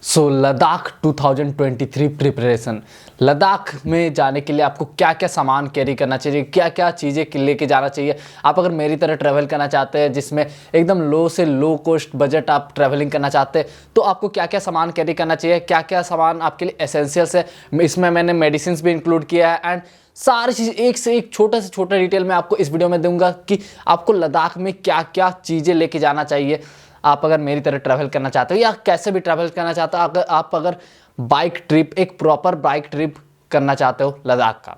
Ladakh 2023 preparation. Ladakh में जाने के लिए आपको क्या क्या सामान कैरी करना चाहिए, क्या क्या चीज़ें लेके जाना चाहिए। आप अगर मेरी तरह ट्रैवल करना चाहते हैं जिसमें एकदम लो से लो कॉस्ट बजट आप ट्रैवलिंग करना चाहते हैं, तो आपको क्या क्या सामान कैरी करना चाहिए, क्या क्या सामान आपके लिए एसेंशियल्स है। इसमें मैंने मेडिसिन भी इंक्लूड किया है एंड सारी चीज़ एक से एक छोटा से छोटा डिटेल में आपको इस वीडियो में दूंगा कि आपको लद्दाख में क्या क्या चीज़ें लेके जाना चाहिए। आप अगर मेरी तरह ट्रैवल करना चाहते हो या कैसे भी ट्रैवल करना चाहते हो, अगर बाइक ट्रिप, एक प्रॉपर बाइक ट्रिप करना चाहते हो लद्दाख का,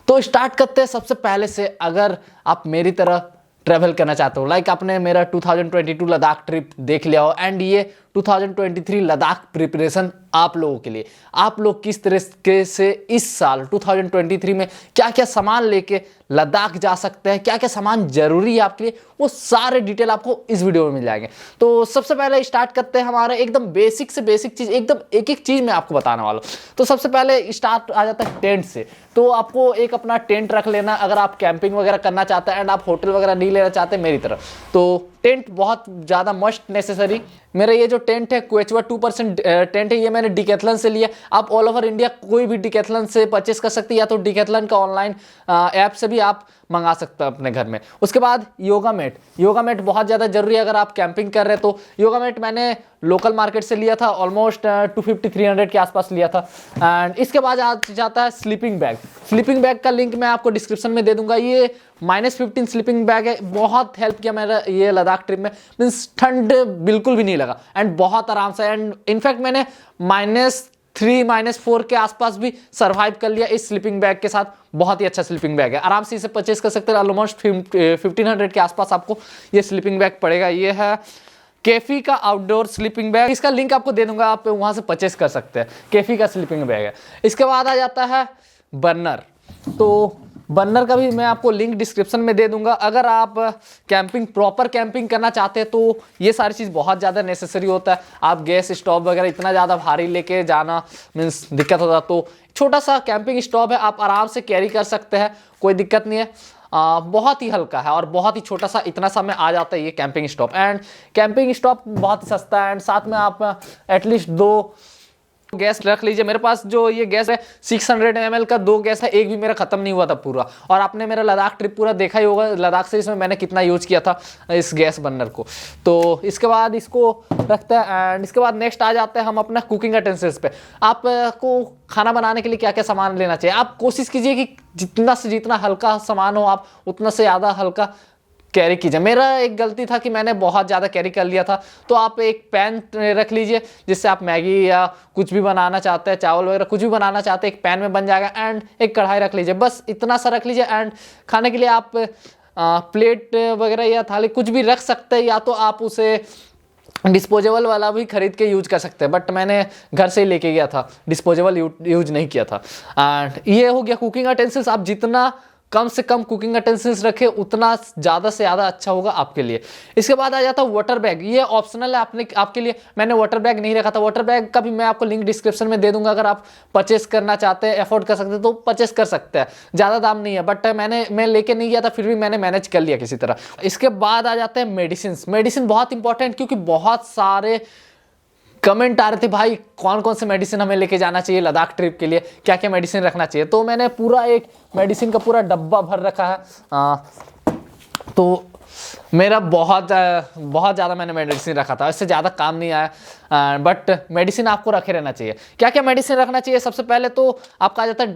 तो स्टार्ट करते हैं सबसे पहले से। अगर आप मेरी तरह ट्रैवल करना चाहते हो, लाइक आपने मेरा 2022 लद्दाख ट्रिप देख लिया हो एंड ये 2023 लद्दाख प्रिपरेशन आप लोगों के लिए, आप लोग किस तरीके से इस साल 2023 में क्या क्या सामान लेके लद्दाख जा सकते हैं, क्या क्या सामान जरूरी है आपके लिए, वो सारे डिटेल आपको इस वीडियो में मिल जाएंगे। तो सबसे पहले स्टार्ट करते हैं हमारे एकदम बेसिक से बेसिक चीज़, एकदम एक एक चीज़ मैं आपको बताने वाला हूँ। तो सबसे पहले स्टार्ट आ जाता है टेंट से। तो आपको एक अपना टेंट रख लेना अगर आप कैंपिंग वगैरह करना चाहते हैं एंड आप होटल वगैरह नहीं लेना चाहते मेरी तरह, तो टेंट बहुत ज़्यादा मस्ट नेसेसरी। मेरा ये जो टेंट है क्वेचवा 2% टेंट है, ये मैंने डिकैथलॉन से लिया। आप ऑल ओवर इंडिया कोई भी डिकैथलॉन से परचेस कर सकते हैं या तो डिकैथलॉन का ऑनलाइन ऐप से भी आप मंगा सकते हैं अपने घर में। उसके बाद योगा मैट बहुत ज़्यादा जरूरी है अगर आप कैंपिंग कर रहे हैं। तो योगा मैट मैंने लोकल मार्केट से लिया था, ऑलमोस्ट 250-300 के आसपास लिया था। एंड इसके बाद आ जाता है स्लीपिंग बैग का लिंक मैं आपको डिस्क्रिप्शन में दे दूंगा। ये -15 स्लीपिंग बैग है, बहुत हेल्प किया मेरा ये लद्दाख ट्रिप में। मीन्स ठंड बिल्कुल भी नहीं लगा एंड बहुत आराम से, एंड इनफैक्ट मैंने -3 -4 के आसपास भी सर्वाइव कर लिया इस स्लीपिंग बैग के साथ। बहुत ही अच्छा स्लीपिंग बैग है, आराम से इसे परचेस कर सकते हैं। ऑलमोस्ट 1500 के आसपास आपको ये स्लीपिंग बैग पड़ेगा। ये है केफी का आउटडोर स्लीपिंग बैग, इसका लिंक आपको दे दूंगा, आप वहां से परचेस कर सकते हैं। केफी का स्लीपिंग बैग है। इसके बाद आ जाता है बर्नर। तो बर्नर का भी मैं आपको लिंक डिस्क्रिप्शन में दे दूंगा। अगर आप प्रॉपर कैंपिंग करना चाहते हैं तो ये सारी चीज़ बहुत ज़्यादा नेसेसरी होता है। आप गैस स्टोव वगैरह इतना ज़्यादा भारी लेके जाना मीन्स दिक्कत होता है, तो छोटा सा कैंपिंग स्टोव है, आप आराम से कैरी कर सकते हैं, कोई दिक्कत नहीं है। बहुत ही हल्का है और बहुत ही छोटा सा, इतना सा में आ जाता है ये camping stove. And camping stove बहुत ही सस्ता है एंड साथ में आप एटलीस्ट 2 गैस रख लीजिए। मेरे पास जो ये गैस है 600 ml का 2 गैस है, एक भी मेरा खत्म नहीं हुआ था पूरा। और आपने मेरा लद्दाख ट्रिप पूरा देखा ही होगा, लद्दाख से इसमें मैंने कितना यूज किया था इस गैस बर्नर को। तो इसके बाद इसको रखते हैं एंड इसके बाद नेक्स्ट आ जाते हैं हम अपना कुकिंग यूटेंसिल्स पे। आपको खाना बनाने के लिए क्या क्या सामान लेना चाहिए, आप कोशिश कीजिए कि जितना से जितना हल्का सामान हो आप उतना से ज़्यादा हल्का कैरी कीजिए। मेरा एक गलती था कि मैंने बहुत ज़्यादा कैरी कर लिया था। तो आप एक पैन रख लीजिए जिससे आप मैगी या कुछ भी बनाना चाहते हैं, चावल वगैरह कुछ भी बनाना चाहते हैं, एक पैन में बन जाएगा। एंड एक कढ़ाई रख लीजिए, बस इतना सा रख लीजिए। एंड खाने के लिए आप प्लेट वगैरह या थाली कुछ भी रख सकते हैं, या तो आप उसे डिस्पोजेबल वाला भी खरीद के यूज कर सकते हैं, बट मैंने घर से ही लेके गया था, डिस्पोजेबल यूज नहीं किया था। एंड ये हो गया कुकिंग यूटेंसिल्स। आप जितना कम से कम कुकिंग यूटेंसिल्स रखें उतना ज़्यादा से ज़्यादा अच्छा होगा आपके लिए। इसके बाद आ जाता है वाटर बैग। ये ऑप्शनल है आपके लिए, मैंने वाटर बैग नहीं रखा था। वाटर बैग का भी मैं आपको लिंक डिस्क्रिप्शन में दे दूंगा। अगर आप परचेस करना चाहते हैं, अफोर्ड कर सकते हैं तो परचेस कर सकते हैं, ज़्यादा दाम नहीं है। बट मैं लेके नहीं गया था, फिर भी मैंने मैनेज कर लिया किसी तरह। इसके बाद आ जाते हैं मेडिसिन बहुत इंपॉर्टेंट, क्योंकि बहुत सारे कमेंट आ रहे थे भाई कौन कौन से मेडिसिन हमें लेके जाना चाहिए लद्दाख ट्रिप के लिए, क्या क्या मेडिसिन रखना चाहिए। तो मैंने पूरा एक मेडिसिन का पूरा डब्बा भर रखा है। तो मेरा बहुत ज़्यादा मैंने मेडिसिन रखा था, इससे ज़्यादा काम नहीं आया। बट मेडिसिन आपको रखे रहना चाहिए। क्या क्या मेडिसिन रखना चाहिए, सबसे पहले तो आपका आ जाता है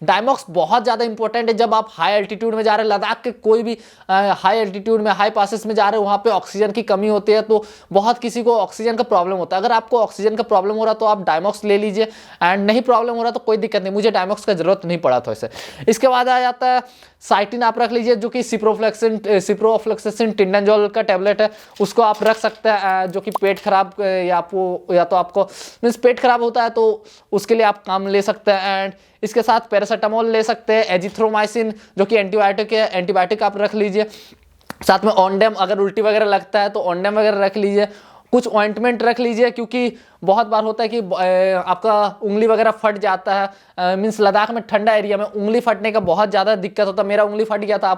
डायमॉक्स बहुत ज़्यादा इंपॉर्टेंट है। जब आप हाई एल्टीट्यूड में जा रहे हैं, लद्दाख के कोई भी हाई एल्टीट्यूड में, हाई पासेस में जा रहे हैं, वहाँ पे ऑक्सीजन की कमी होती है, तो बहुत किसी को ऑक्सीजन का प्रॉब्लम होता है। अगर आपको ऑक्सीजन का प्रॉब्लम हो रहा है तो आप डायमॉक्स ले लीजिए, एंड नहीं प्रॉब्लम हो रहा तो कोई दिक्कत नहीं। मुझे डायमॉक्स का जरूरत नहीं पड़ा था इसे। इसके बाद आ जाता है साइटिन, आप रख लीजिए, जो कि सिप्रोफ्लेक्सिसिन टिंडाजोल का टेबलेट है, उसको आप रख सकते हैं। जो कि पेट खराब या तो आपको मीन्स पेट खराब होता है तो उसके लिए आप काम ले सकते हैं। एंड इसके साथ पैरासीटामोल ले सकते हैं, एजिथ्रोमाइसिन जो कि एंटीबायोटिक है, एंटीबायोटिक आप रख लीजिए। साथ में ऑनडेम, अगर उल्टी वगैरह लगता है तो ऑनडेम वगैरह रख लीजिए। कुछ ऑइंटमेंट रख लीजिए, क्योंकि बहुत बार होता है कि आपका उंगली वगैरह फट जाता है। मीन्स लद्दाख में ठंडा एरिया में उंगली फटने का बहुत ज़्यादा दिक्कत होता है। मेरा उंगली फट गया था,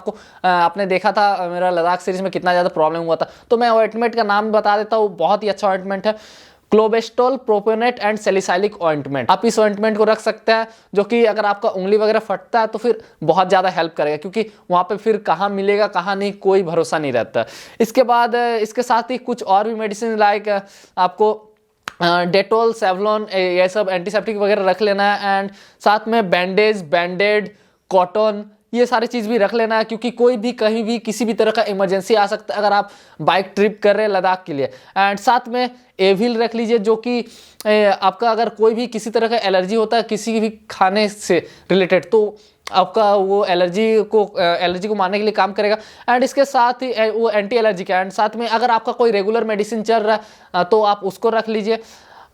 आपने देखा था मेरा लद्दाख सीरीज में कितना ज़्यादा प्रॉब्लम हुआ था। तो मैं ऑइंटमेंट का नाम बता देता हूँ, बहुत ही अच्छा ऑइंटमेंट है। क्लोबेस्टोल प्रोपेनेट एंड सैलिसाइलिक ऑइंटमेंट। आप इस ऑइंटमेंट को रख सकते हैं, जो कि अगर आपका उंगली वगैरह फटता है तो फिर बहुत ज़्यादा हेल्प करेगा, क्योंकि वहाँ पे फिर कहाँ मिलेगा कहाँ नहीं कोई भरोसा नहीं रहता। इसके बाद इसके साथ ही कुछ और भी मेडिसिन लाइक आपको डेटोल, सेवलॉन, ये सब एंटीसेप्टिक वगैरह रख लेना है। एंड साथ में बैंडेज, बैंडेड, कॉटन, ये सारी चीज़ भी रख लेना है, क्योंकि कोई भी कहीं भी किसी भी तरह का इमरजेंसी आ सकता है अगर आप बाइक ट्रिप कर रहे हैं लद्दाख के लिए। एंड साथ में एविल रख लीजिए, जो कि आपका अगर कोई भी किसी तरह का एलर्जी होता है किसी भी खाने से रिलेटेड, तो आपका वो एलर्जी को मारने के लिए काम करेगा। एंड इसके साथ ही वो एंटी एलर्जी का। एंड साथ में अगर आपका कोई रेगुलर मेडिसिन चल रहा है तो आप उसको रख लीजिए।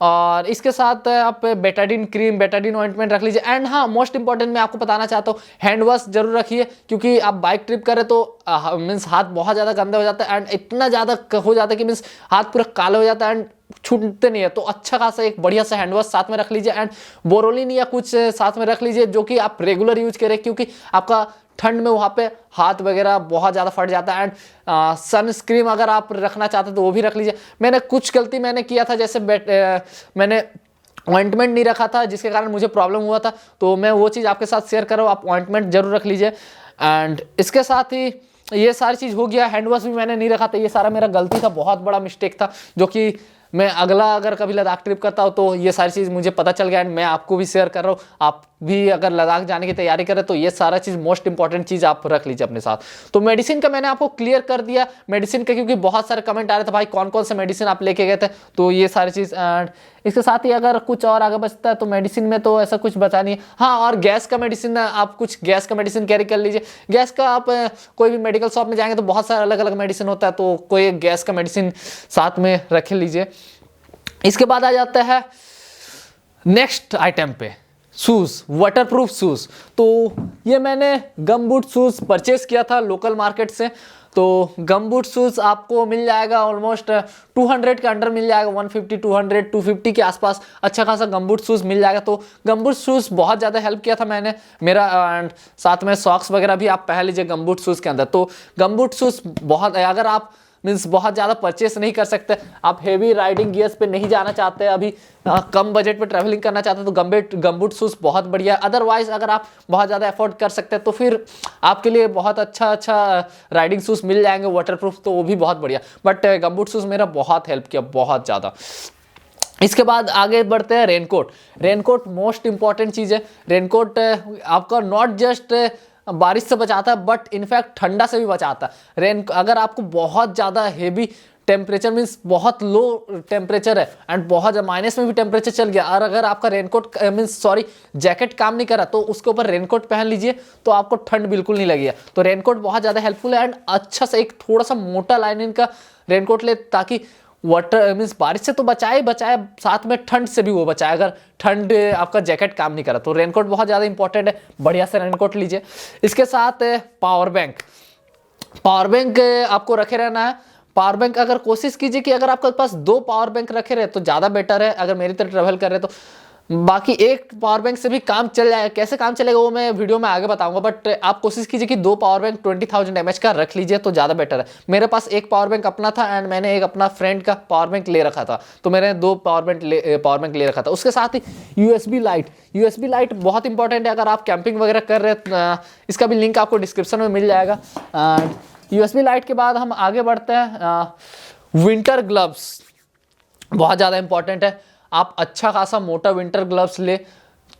और इसके साथ आप बेटाडीन क्रीम, बेटाडीन ऑइंटमेंट रख लीजिए। एंड हाँ, मोस्ट इंपॉर्टेंट मैं आपको बताना चाहता हूँ, हैंड वॉश जरूर रखिए, क्योंकि आप बाइक ट्रिप करें तो मीन्स हाथ बहुत ज़्यादा गंदा हो जाता है। एंड इतना ज़्यादा हो जाता है कि मीन्स हाथ पूरा काला हो जाता है एंड छूटते नहीं है। तो अच्छा खासा एक बढ़िया सा हैंड वॉश साथ में रख लीजिए। एंड बोरोलिन या कुछ साथ में रख लीजिए, जो कि आप रेगुलर यूज करें, क्योंकि आपका ठंड में वहाँ पे हाथ वगैरह बहुत ज़्यादा फट जाता है। एंड सनस्क्रीन अगर आप रखना चाहते तो वो भी रख लीजिए। मैंने कुछ गलती किया था, जैसे मैंने ऑइंटमेंट नहीं रखा था, जिसके कारण मुझे प्रॉब्लम हुआ था, तो मैं वो चीज़ आपके साथ शेयर कर रहा हूँ। आप ऑइंटमेंट जरूर रख लीजिए। एंड इसके साथ ही ये सारी चीज़ हो गया। हैंड वॉश भी मैंने नहीं रखा था, ये सारा मेरा गलती था, बहुत बड़ा मिस्टेक था, जो कि मैं अगला अगर कभी लद्दाख ट्रिप करता हूँ तो ये सारी चीज़ मुझे पता चल गया। एंड मैं आपको भी शेयर कर रहा हूँ, आप भी अगर लद्दाख जाने की तैयारी करें तो ये सारा चीज़ मोस्ट इंपॉर्टेंट चीज़ आप रख लीजिए अपने साथ। तो मेडिसिन का मैंने आपको क्लियर कर दिया, मेडिसिन का, क्योंकि बहुत सारे कमेंट आ रहे थे भाई कौन कौन से मेडिसिन आप लेके गए थे, तो ये सारी चीज़। एंड इसके साथ ही अगर कुछ और आगे बचता है तो मेडिसिन में तो ऐसा कुछ बचा नहीं है। हाँ, और गैस का मेडिसिन, आप कुछ गैस का मेडिसिन कैरी कर लीजिए। गैस का आप कोई भी मेडिकल शॉप में जाएंगे तो बहुत सारे अलग अलग मेडिसिन होता है, तो कोई गैस का मेडिसिन साथ में रख लीजिए। इसके बाद आ जाता है नेक्स्ट आइटम पे, शूज़, वाटरप्रूफ शूज़। तो ये मैंने गमबूट शूज़ परचेस किया था लोकल मार्केट से। तो गमबूट शूज़ आपको मिल जाएगा ऑलमोस्ट 200 के अंडर मिल जाएगा, 150, 200, 250 के आसपास अच्छा खासा गमबूट शूज़ मिल जाएगा। तो गमबूट शूज़ बहुत ज़्यादा हेल्प किया था मैंने मेरा। एंड साथ में सॉक्स वगैरह भी आप पहन लीजिए गमबूट शूज़ के अंदर। तो गमबूट शूज़ बहुत, अगर आप मीन्स बहुत ज़्यादा परचेस नहीं कर सकते, आप हेवी राइडिंग गियर्स पे नहीं जाना चाहते, अभी कम बजट पे ट्रैवलिंग करना चाहते हैं, तो गमबूट शूज़ बहुत बढ़िया है। अदरवाइज अगर आप बहुत ज़्यादा अफोर्ड कर सकते हैं तो फिर आपके लिए बहुत अच्छा राइडिंग शूज़ मिल जाएंगे वाटरप्रूफ, तो वो भी बहुत बढ़िया। बट गमबूट शूज़ मेरा बहुत हेल्प किया, बहुत ज़्यादा। इसके बाद आगे बढ़ते हैं रेनकोट। रेनकोट मोस्ट इंपॉर्टेंट चीज़ है। रेनकोट आपका नॉट जस्ट बारिश से बचाता है, बट इनफैक्ट ठंडा से भी बचाता है। अगर आपको बहुत ज़्यादा हेवी टेम्परेचर मीन्स बहुत लो टेम्परेचर है एंड बहुत माइनस में भी टेम्परेचर चल गया, और अगर आपका रेनकोट जैकेट काम नहीं कर रहा, तो उसके ऊपर रेनकोट पहन लीजिए, तो आपको ठंड बिल्कुल नहीं लगेगा। तो रेनकोट बहुत ज़्यादा हेल्पफुल है। एंड अच्छा सा एक थोड़ा सा मोटा लाइनिंग का रेनकोट ले, ताकि वाटर मीन्स बारिश से तो बचाए साथ में ठंड से भी वो बचाए, अगर ठंड आपका जैकेट काम नहीं करा। तो रेनकोट बहुत ज़्यादा इंपॉर्टेंट है, बढ़िया से रेनकोट लीजिए। इसके साथ पावर बैंक, पावर बैंक आपको रखे रहना है। पावर बैंक अगर कोशिश कीजिए कि अगर आपके पास 2 पावर बैंक रखे रहे तो ज़्यादा बेटर है, अगर मेरी तरह ट्रेवल कर रहे तो। बाकी एक पावर बैंक से भी काम चल जाएगा, कैसे काम चलेगा वो मैं वीडियो में आगे बताऊंगा, बट आप कोशिश कीजिए कि 2 पावर बैंक 20,000 mAh का रख लीजिए तो ज़्यादा बेटर है। मेरे पास एक पावर बैंक अपना था एंड मैंने एक अपना फ्रेंड का पावर बैंक ले रखा था, तो मैंने 2 पावर बैंक ले रखा था। उसके साथ ही USB लाइट बहुत इंपॉर्टेंट है अगर आप कैंपिंग वगैरह कर रहे हैं। इसका भी लिंक आपको डिस्क्रिप्शन में मिल जाएगा। USB लाइट के बाद हम आगे बढ़ते हैं। विंटर ग्लव्स बहुत ज़्यादा इंपॉर्टेंट है। आप अच्छा खासा मोटा विंटर ग्लव्स ले,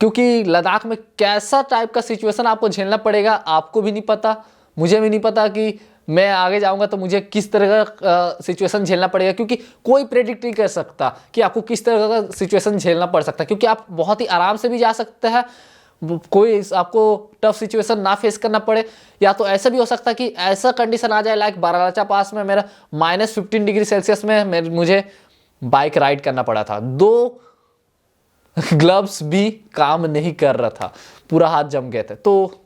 क्योंकि लद्दाख में कैसा टाइप का सिचुएशन आपको झेलना पड़ेगा आपको भी नहीं पता, मुझे भी नहीं पता कि मैं आगे जाऊंगा तो मुझे किस तरह का सिचुएशन झेलना पड़ेगा, क्योंकि कोई प्रेडिक्ट नहीं कर सकता कि आपको किस तरह का सिचुएशन झेलना पड़ सकता है। क्योंकि आप बहुत ही आराम से भी जा सकते हैं, कोई आपको टफ सिचुएशन ना फेस करना पड़े, या तो ऐसा भी हो सकता है कि ऐसा कंडीशन आ जाए लाइक बारालाचा पास में मेरा -15 डिग्री सेल्सियस में मुझे बाइक राइड करना पड़ा था। 2 ग्लव्स भी काम नहीं कर रहा था, पूरा हाथ जम गए थे। तो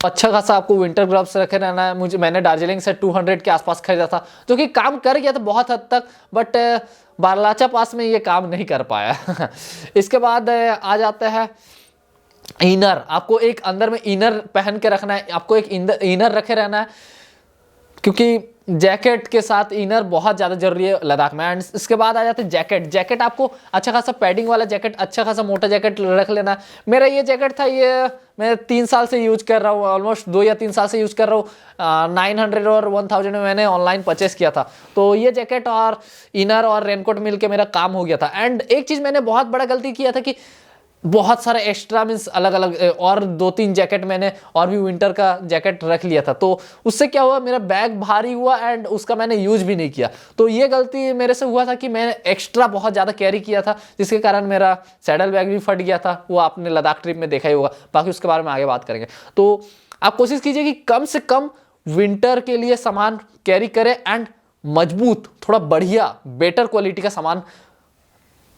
अच्छा खासा आपको विंटर ग्लव्स रखे रहना है। मैंने दार्जिलिंग से 200 के आसपास खरीदा था, जो कि काम कर गया था बहुत हद तक, बट बारालाचा पास में ये काम नहीं कर पाया। इसके बाद आ जाता है इनर। आपको एक अंदर में इनर पहन के रखना है, आपको एक इनर रखे रहना है, क्योंकि जैकेट के साथ इनर बहुत ज़्यादा जरूरी है लद्दाख में। एंड इसके बाद आ जाते हैं जैकेट। जैकेट आपको अच्छा खासा पैडिंग वाला जैकेट, अच्छा खासा मोटा जैकेट रख लेना। मेरा ये जैकेट था, ये मैं 3 साल से यूज कर रहा हूँ, ऑलमोस्ट 2 या 3 साल से यूज कर रहा हूँ। 900 और 1000 में मैंने ऑनलाइन परचेस किया था। तो ये जैकेट और इनर और रेनकोट मिलके मेरा काम हो गया था। एंड एक चीज़ मैंने बहुत बड़ा गलती किया था कि बहुत सारे एक्स्ट्रा मीन्स अलग अलग और 2-3 जैकेट मैंने और भी विंटर का जैकेट रख लिया था। तो उससे क्या हुआ, मेरा बैग भारी हुआ एंड उसका मैंने यूज भी नहीं किया। तो ये गलती मेरे से हुआ था कि मैंने एक्स्ट्रा बहुत ज़्यादा कैरी किया था, जिसके कारण मेरा सैडल बैग भी फट गया था। वो आपने लद्दाख ट्रिप में देखा ही होगा, बाकी उसके बारे में आगे बात करेंगे। तो आप कोशिश कीजिए कि कम से कम विंटर के लिए सामान कैरी करें एंड मजबूत, थोड़ा बढ़िया बेटर क्वालिटी का सामान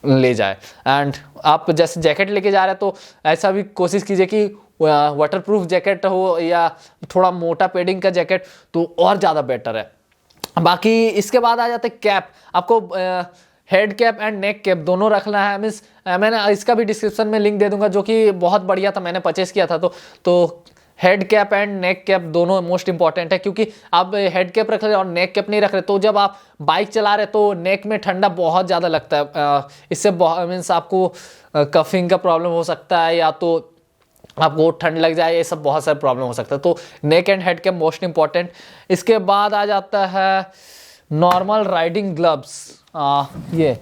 ले जाए। एंड आप जैसे जैकेट लेके जा रहे हैं तो ऐसा भी कोशिश कीजिए कि वाटरप्रूफ जैकेट हो या थोड़ा मोटा पेडिंग का जैकेट, तो और ज़्यादा बेटर है। बाकी इसके बाद आ जाते हैं कैप। आपको head cap and neck cap दोनों रखना है। मीन्स मैंने इसका भी डिस्क्रिप्शन में लिंक दे दूंगा, जो कि बहुत बढ़िया था, मैंने परचेस किया था। तो head cap and neck cap दोनों मोस्ट इंपॉर्टेंट है, क्योंकि आप हेड कैप रख रहे और नेक कैप नहीं रख रहे तो जब आप बाइक चला रहे तो नेक में ठंडा बहुत ज़्यादा लगता है। इससे मीन्स आपको कफिंग का प्रॉब्लम हो सकता है, या तो आपको ठंड लग जाए, ये सब बहुत सारे प्रॉब्लम हो सकता है। तो neck and head cap most important. इसके बाद आ जाता है नॉर्मल राइडिंग ग्लव्स। ये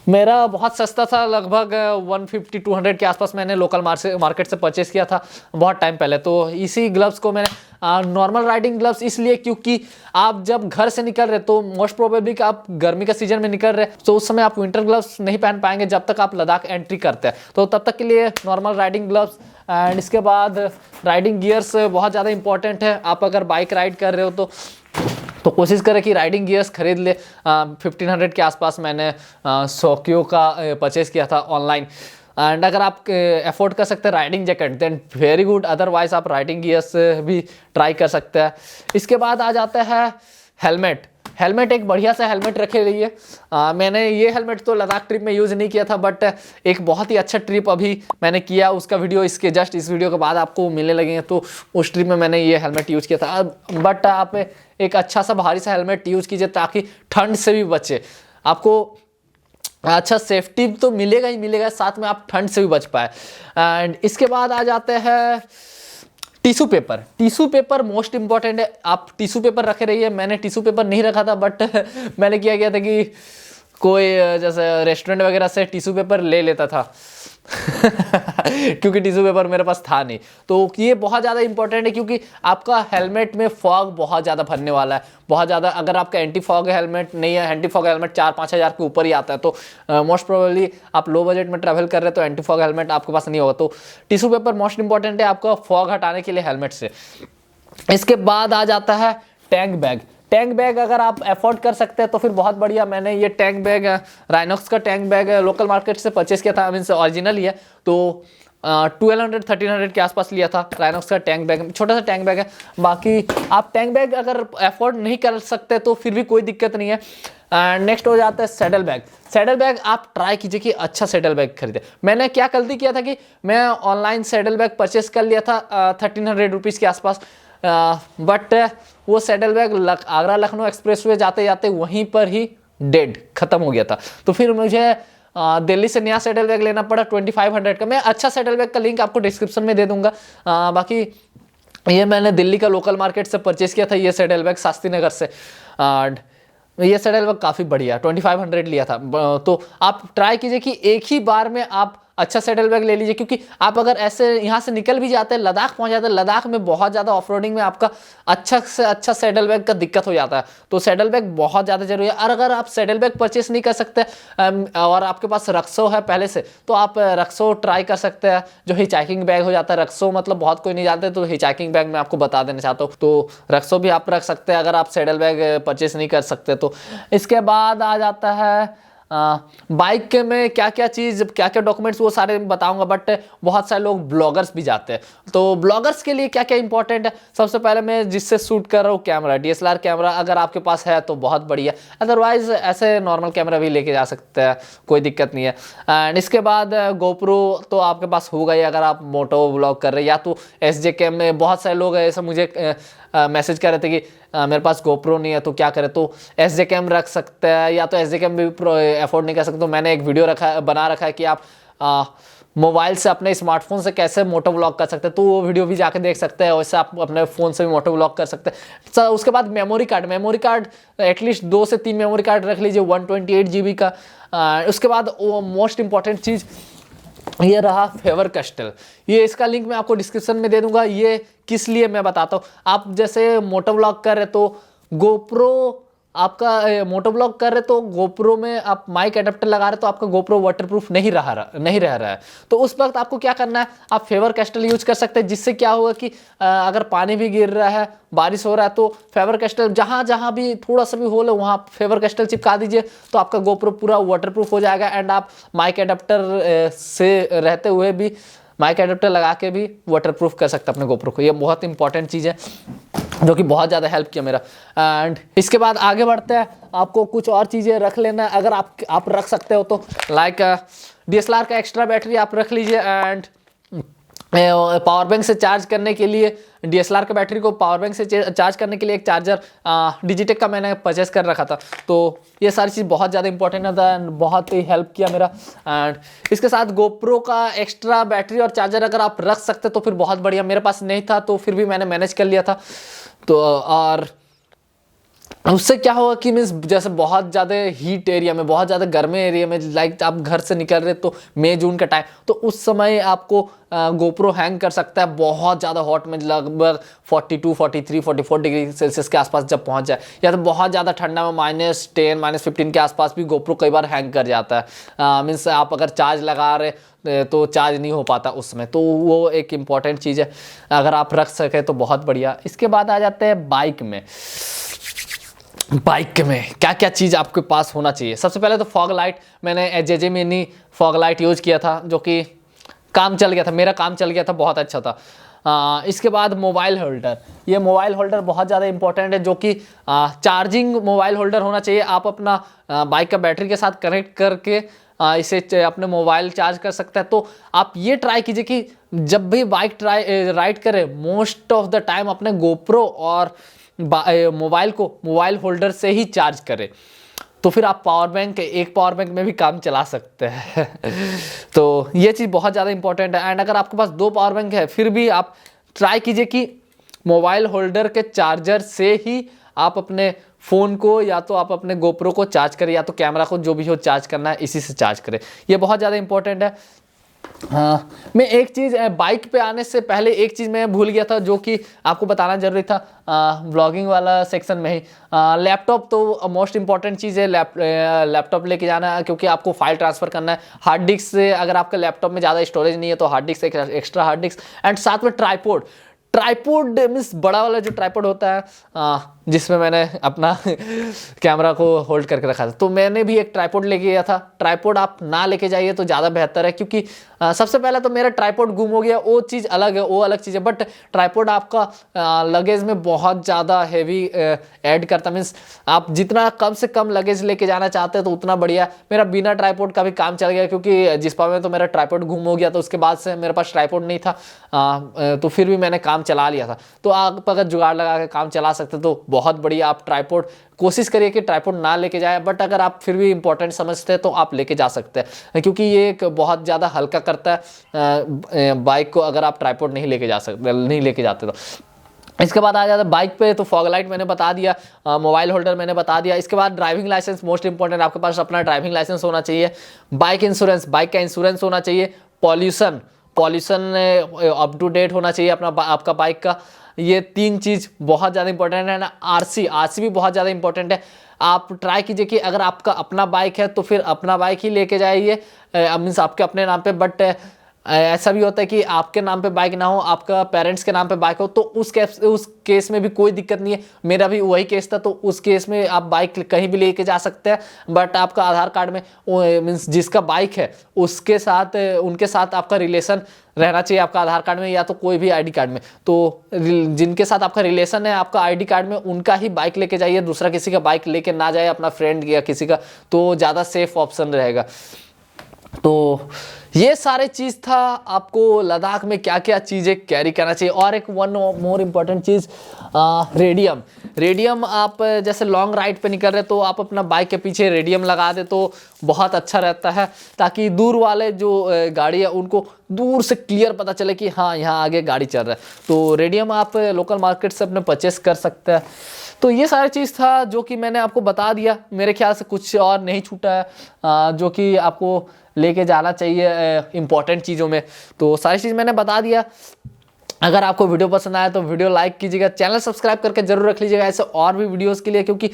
मेरा बहुत सस्ता था, लगभग 150-200 के आसपास मैंने लोकल मार्केट से परचेस किया था बहुत टाइम पहले। तो इसी ग्लव्स को मैंने नॉर्मल राइडिंग ग्लव्स इसलिए क्योंकि आप जब घर से निकल रहे तो मोस्ट प्रोबेबली कि आप गर्मी का सीजन में निकल रहे तो उस समय आप विंटर ग्लव्स नहीं पहन पाएंगे जब तक आप लद्दाख एंट्री करते हैं। तो तब तक के लिए नॉर्मल राइडिंग ग्लव्स। एंड इसके बाद राइडिंग गियर्स बहुत ज़्यादा इंपॉर्टेंट है। आप अगर बाइक राइड कर रहे हो तो कोशिश करें कि राइडिंग गियर्स खरीद ले। 1500 के आसपास मैंने सोक्यो का परचेस किया था ऑनलाइन। एंड अगर आप अफोर्ड कर सकते हैं riding jacket then very good, otherwise आप राइडिंग गियर्स भी ट्राई कर सकते हैं। इसके बाद आ जाता है हेलमेट। हेलमेट एक बढ़िया सा हेलमेट रखे रहिए। मैंने ये हेलमेट तो लद्दाख ट्रिप में यूज़ नहीं किया था, बट एक बहुत ही अच्छा ट्रिप अभी मैंने किया, उसका वीडियो इसके जस्ट इस वीडियो के बाद आपको मिलने लगेंगे। तो उस ट्रिप में मैंने ये हेलमेट यूज़ किया था। बट आप एक अच्छा सा भारी सा हेलमेट यूज़ कीजिए ताकि ठंड से भी बचे। आपको अच्छा सेफ्टी तो मिलेगा ही मिलेगा, साथ में आप ठंड से भी बच पाए। एंड इसके बाद आ जाते हैं tissue paper. Tissue paper most important है, आप टिश्यू पेपर रखे रहिए। मैंने टिश्यू पेपर नहीं रखा था, बट मैंने क्या किया था कि कोई जैसे रेस्टोरेंट वगैरह से टिश्यू पेपर ले लेता था क्योंकि टिश्यू पेपर मेरे पास था नहीं। तो ये बहुत ज़्यादा इंपॉर्टेंट है क्योंकि आपका हेलमेट में फॉग बहुत ज़्यादा भरने वाला है, बहुत ज़्यादा। अगर आपका एंटी फॉग हेलमेट नहीं है, एंटी फॉग हेलमेट 4-5 हज़ार के ऊपर ही आता है, तो मोस्ट प्रोबेबली आप लो बजट में ट्रैवल कर रहे हैं तो एंटी फॉग हेलमेट आपके पास नहीं होगा। तो टिश्यू पेपर मोस्ट इंपॉर्टेंट है आपका फॉग हटाने के लिए हेलमेट से। इसके बाद आ जाता है टैंक बैग। टैंक बैग अगर आप अफोर्ड कर सकते हैं तो फिर बहुत बढ़िया। मैंने ये टैंक बैग राइनॉक्स का टैंक बैग लोकल मार्केट से परचेस किया था, मीन्स ओरिजिनल ही है। तो 1200-1300 के आसपास लिया था। राइनॉक्स का टैंक बैग छोटा सा टैंक बैग है। बाकी आप टैंक बैग अगर अफोर्ड नहीं कर सकते तो फिर भी कोई दिक्कत नहीं है। नेक्स्ट हो जाता है सैडल बैग। सैडल बैग आप ट्राई कीजिए कि अच्छा सैडल बैग खरीदे। मैंने क्या गलती किया था कि मैं ऑनलाइन सैडल बैग परचेस कर लिया था 1300 रुपीज़ के आसपास, बट वो saddle bag Agra Lucknow expressway जाते जाते वहीं पर ही डेड खत्म हो गया था। तो फिर मुझे दिल्ली से नया सैडल बैग लेना पड़ा 2500 का। मैं अच्छा सैडल बैग का लिंक आपको डिस्क्रिप्शन में दे दूंगा। बाकी ये मैंने दिल्ली का लोकल मार्केट से परचेस किया था ये सैडल बैग शास्त्री नगर से। ये सैडल बैग काफ़ी बढ़िया 2500 लिया था। तो आप ट्राई कीजिए कि एक ही बार में आप अच्छा सैडल बैग ले लीजिए, क्योंकि आप अगर ऐसे यहाँ से निकल भी जाते हैं लद्दाख पहुँच जाते हैं, लद्दाख में बहुत ज़्यादा ऑफ रोडिंग में आपका अच्छा से अच्छा सैडल बैग का दिक्कत हो जाता है। तो सैडल बैग बहुत ज़्यादा जरूरी है। और अगर आप सैडल बैग परचेस नहीं कर सकते और आपके पास रक्सो है पहले से, तो आप रक्सो ट्राई कर सकते हैं, जो हिचाइकिंग बैग हो जाता है। रक्सो मतलब बहुत कोई नहीं जानते, तो हिचाइकिंग बैग मैं आपको बता देना चाहता हूँ। तो रक्सो भी आप रख सकते हैं अगर आप सैडल बैग परचेस नहीं कर सकते तो। इसके बाद आ जाता है बाइक में क्या क्या चीज़ क्या क्या डॉक्यूमेंट्स वो सारे बताऊंगा। बट बहुत सारे लोग ब्लॉगर्स भी जाते हैं, तो ब्लॉगर्स के लिए क्या क्या इंपॉर्टेंट है। सबसे पहले मैं जिससे शूट कर रहा हूँ कैमरा, DSLR कैमरा अगर आपके पास है तो बहुत बढ़िया, अदरवाइज ऐसे नॉर्मल कैमरा भी लेके जा सकते हैं, कोई दिक्कत नहीं है। एंड इसके बाद गोप्रो तो आपके पास होगा ही अगर आप मोटो व्लॉग कर रहे हैं, या तो SJ कैम में बहुत सारे लोग ऐसे मुझे मैसेज कर रहे थे कि मेरे पास गोप्रो नहीं है तो क्या करें, तो एस जे कैम रख सकते हैं, या तो एस जे कैम भी अफोर्ड नहीं कर सकते तो मैंने एक वीडियो बना रखा है कि आप मोबाइल से अपने स्मार्टफोन से कैसे मोटो व्लॉग कर सकते हैं, तो वो वीडियो भी जाके देख सकते हैं। वैसे आप अपने फ़ोन से भी मोटो व्लॉग कर सकते हैं। उसके बाद मेमोरी कार्ड एटलीस्ट 2 से 3 मेमोरी कार्ड रख लीजिए 128 GB का। उसके बाद वो मोस्ट इंपॉर्टेंट चीज़ ये रहा फेवर कैस्टल। ये इसका लिंक मैं आपको डिस्क्रिप्शन में दे दूंगा। ये किस लिए मैं बताता हूँ। आप जैसे मोटो व्लॉग कर रहे तो गोप्रो आपका मोटो व्लॉग कर रहे तो गोप्रो में आप माइक एडेप्टर लगा रहे तो आपका गोप्रो वाटरप्रूफ नहीं रह रहा है। तो उस वक्त आपको क्या करना है, आप फेवर कैस्टल यूज कर सकते हैं, जिससे क्या होगा कि अगर पानी भी गिर रहा है, बारिश हो रहा है, तो फेवर कैस्टल जहाँ जहाँ भी थोड़ा सा भी होल है वहाँ फेवर कैस्टल चिपका दीजिए तो आपका गोप्रो पूरा वाटरप्रूफ हो जाएगा। एंड आप माइक एडेप्टर से रहते हुए भी माइक एडेप्टर लगा के भी वाटरप्रूफ कर सकते हैं अपने गोप्रो को। ये बहुत इंपॉर्टेंट चीज़ है जो कि बहुत ज़्यादा हेल्प किया मेरा। एंड इसके बाद आगे बढ़ते हैं, आपको कुछ और चीज़ें रख लेना अगर आप रख सकते हो तो, लाइक DSLR का एक्स्ट्रा बैटरी आप रख लीजिए। एंड पावर बैंक से चार्ज करने के लिए DSLR के बैटरी को पावर बैंक से चार्ज करने के लिए एक चार्जर डिजिटेक का मैंने परचेस कर रखा था। तो ये सारी चीज़ बहुत ज़्यादा इंपॉर्टेंट था एंड बहुत ही हेल्प किया मेरा। एंड इसके साथ गोप्रो का एक्स्ट्रा बैटरी और चार्जर अगर आप रख सकते तो फिर बहुत बढ़िया। मेरे पास नहीं था तो फिर भी मैंने मैनेज कर लिया था। तो और उससे क्या होगा कि मीन्स जैसे बहुत ज़्यादा हीट एरिया में, बहुत ज़्यादा गर्मी एरिया में, लाइक आप घर से निकल रहे तो मई जून का टाइम, तो उस समय आपको गोप्रो हैंग कर सकता है बहुत ज़्यादा हॉट में, लगभग 42, 43, 44 डिग्री सेल्सियस के आसपास जब पहुंच जाए, या तो बहुत ज़्यादा ठंडा में -10, -15 के आसपास भी गोप्रो कई बार हैंग कर जाता है। मीन्स आप अगर चार्ज लगा रहे तो चार्ज नहीं हो पाता उस समय, तो वो एक इम्पॉर्टेंट चीज़ है, अगर आप रख सकें तो बहुत बढ़िया। इसके बाद आ जाते हैं बाइक में क्या क्या चीज़ आपके पास होना चाहिए। सबसे पहले तो फॉग लाइट, मैंने JJ mini fog light use किया था जो कि काम चल गया था, मेरा काम चल गया था, बहुत अच्छा था। इसके बाद मोबाइल होल्डर, ये मोबाइल होल्डर बहुत ज़्यादा इंपॉर्टेंट है जो कि चार्जिंग मोबाइल होल्डर होना चाहिए। आप अपना बाइक का बैटरी के साथ कनेक्ट करके इसे अपने मोबाइल चार्ज कर सकता है। तो आप ये ट्राई कीजिए कि जब भी बाइक राइड करें मोस्ट ऑफ द टाइम अपने गोप्रो और मोबाइल को मोबाइल होल्डर से ही चार्ज करें, तो फिर आप एक पावर बैंक में भी काम चला सकते हैं। तो ये चीज़ बहुत ज़्यादा इंपॉर्टेंट है। एंड अगर आपके पास 2 पावर बैंक है फिर भी आप ट्राई कीजिए कि मोबाइल होल्डर के चार्जर से ही आप अपने फ़ोन को या तो आप अपने गोप्रो को चार्ज करें, या तो कैमरा को, जो भी हो चार्ज करना है इसी से चार्ज करें। ये बहुत ज़्यादा इंपॉर्टेंट है। हाँ, मैं एक चीज़ बाइक पे आने से पहले एक चीज़ मैं भूल गया था जो कि आपको बताना जरूरी था व्लॉगिंग वाला सेक्शन में ही। लैपटॉप तो मोस्ट इंपॉर्टेंट चीज़ है, लैपटॉप लेके जाना है क्योंकि आपको फाइल ट्रांसफ़र करना है। हार्ड डिस्क से अगर आपके लैपटॉप में ज़्यादा स्टोरेज नहीं है तो हार्ड डिस्क से एक्स्ट्रा हार्ड डिस्क, एंड साथ में ट्राइपॉड मीन्स बड़ा वाला जो ट्राइपॉड होता है जिसमें मैंने अपना कैमरा को होल्ड करके रखा था, तो मैंने भी एक ट्राइपॉड लेके गया था। ट्राइपॉड आप ना लेके जाइए तो ज़्यादा बेहतर है, क्योंकि सबसे पहले तो मेरा ट्राइपॉड गुम हो गया, वो चीज़ अलग है, वो अलग चीज़ है। बट ट्राइपॉड आपका लगेज में बहुत ज़्यादा हैवी ऐड करता, मीन्स आप जितना कम से कम लगेज लेके जाना चाहते हैं तो उतना बढ़िया। मेरा बिना ट्राइपॉड का भी काम चल गया, क्योंकि जिसपा में तो मेरा ट्राइपॉड गुम हो गया, तो उसके बाद से मेरे पास ट्राइपॉड नहीं था, तो फिर भी मैंने काम चला लिया था। तो आप अगर जुगाड़ लगा के काम चला सकते तो बहुत बढ़िया। आप ट्राइपॉड कोशिश करिए कि ट्राइपॉड ना लेके जाए, बट अगर आप फिर भी इंपॉर्टेंट समझते हैं तो आप लेके जा सकते हैं, क्योंकि ये एक बहुत ज़्यादा हल्का करता है बाइक को अगर आप ट्राइपॉड नहीं लेके जाते तो। इसके बाद आ जाता है बाइक पे, तो फॉग लाइट मैंने बता दिया, मोबाइल होल्डर मैंने बता दिया। इसके बाद ड्राइविंग लाइसेंस मोस्ट इंपॉर्टेंट, आपके पास अपना ड्राइविंग लाइसेंस होना चाहिए। बाइक का इंश्योरेंस होना चाहिए। पॉल्यूशन अप टू डेट होना चाहिए आपका बाइक का। ये 3 चीज़ बहुत ज़्यादा इंपॉर्टेंट है ना। आरसी भी बहुत ज़्यादा इंपॉर्टेंट है। आप ट्राई कीजिए कि अगर आपका अपना बाइक है तो फिर अपना बाइक ही लेके जाइए, मीन्स आपके अपने नाम पे। बट ऐसा भी होता है कि आपके नाम पे बाइक ना हो, आपका पेरेंट्स के नाम पे बाइक हो, तो उस केस में भी कोई दिक्कत नहीं है। मेरा भी वही केस था, तो उस केस में आप बाइक कहीं भी लेके जा सकते हैं, बट आपका आधार कार्ड में मीन्स जिसका बाइक है उनके साथ आपका रिलेशन रहना चाहिए आपका आधार कार्ड में, या तो कोई भी आईडी कार्ड में। तो जिनके साथ आपका रिलेशन है आपका आईडी कार्ड में, उनका ही बाइक लेके जाइए, दूसरा किसी का बाइक लेके ना जाए, अपना फ्रेंड या किसी का, तो ज़्यादा सेफ ऑप्शन रहेगा। तो ये सारे चीज़ था आपको लद्दाख में क्या क्या चीज़ें कैरी करना चाहिए। और एक वन मोर इम्पॉर्टेंट चीज़, रेडियम। रेडियम आप जैसे लॉन्ग राइड पे निकल रहे तो आप अपना बाइक के पीछे रेडियम लगा दे तो बहुत अच्छा रहता है, ताकि दूर वाले जो गाड़ी है उनको दूर से क्लियर पता चले कि हाँ यहाँ आगे गाड़ी चल रहा है। तो रेडियम आप लोकल मार्केट से अपने परचेस कर सकते हैं। तो ये सारी चीज़ था जो कि मैंने आपको बता दिया। मेरे ख्याल से कुछ और नहीं छूटा है जो कि आपको लेके जाना चाहिए इम्पोर्टेंट चीज़ों में। तो सारी चीज़ मैंने बता दिया। अगर आपको वीडियो पसंद आया तो वीडियो लाइक कीजिएगा, चैनल सब्सक्राइब करके जरूर रख लीजिएगा ऐसे और भी वीडियोस के लिए, क्योंकि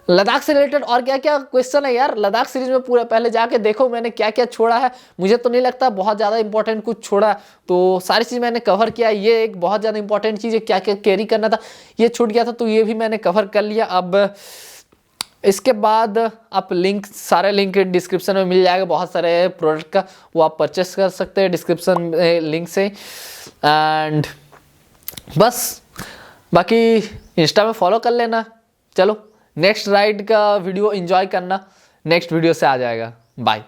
लद्दाख से रिलेटेड और क्या क्या क्वेश्चन है यार लद्दाख सीरीज में पूरा पहले जाके देखो मैंने क्या क्या छोड़ा है। मुझे तो नहीं लगता बहुत ज़्यादा इंपॉर्टेंट कुछ छोड़ा है, तो सारी चीज़ मैंने कवर किया। ये एक बहुत ज़्यादा इंपॉर्टेंट चीज़ है, क्या क्या कैरी करना था ये छूट गया था, तो ये भी मैंने कवर कर लिया। अब इसके बाद आप सारे लिंक डिस्क्रिप्शन में मिल जाएगा, बहुत सारे प्रोडक्ट का, वो आप परचेस कर सकते हैं डिस्क्रिप्शन लिंक से। एंड बस बाकी इंस्टा में फॉलो कर लेना। चलो नेक्स्ट राइड का वीडियो एंजॉय करना, नेक्स्ट वीडियो से आ जाएगा। बाय।